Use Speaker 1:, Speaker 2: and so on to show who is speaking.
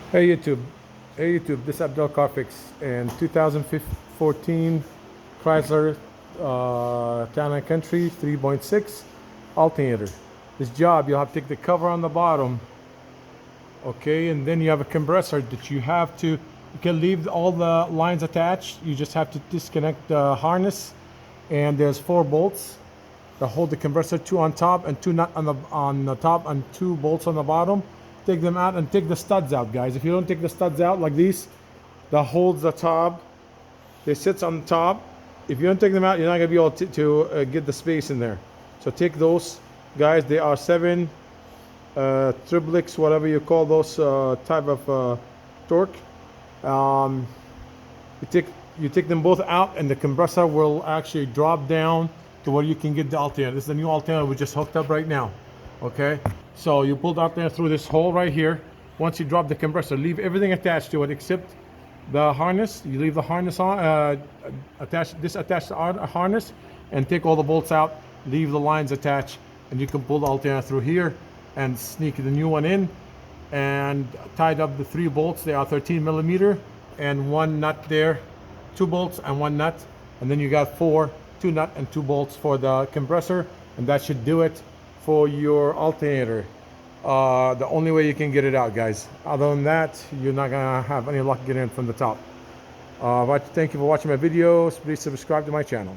Speaker 1: Hey YouTube, this is Abdul Carfix and 2014 Chrysler Town and Country 3.6 Altenator. This job, you'll have to take the cover on the bottom, okay, and then you have a compressor that you can leave all the lines attached. You just have to disconnect the harness, and there's 4 bolts that hold the compressor, 2 on top and 2 nut on the top and 2 bolts on the bottom. Take them out and take the studs out, guys. If you don't take the studs out like these, that holds the top, they sits on the top. If you don't take them out, you're not gonna be able to get the space in there. So take those, guys. They are 7 triplix, whatever you call those type of torque. Um, you take them both out, and the compressor will actually drop down to where you can get the alternator. This is the new alternator we just hooked up right now. Okay, so you pull the alternator through this hole right here. Once you drop the compressor, leave everything attached to it except the harness. You leave the harness on, attach the harness, and take all the bolts out. Leave the lines attached, and you can pull the alternator through here and sneak the new one in. And tied up the 3 bolts. They are 13 millimeter, and 1 nut there, 2 bolts and 1 nut, and then you got 2 nut and 2 bolts for the compressor, and that should do it for your alternator. The only way you can get it out, guys. Other than that, you're not gonna have any luck getting it from the top. But thank you for watching my videos. Please subscribe to my channel.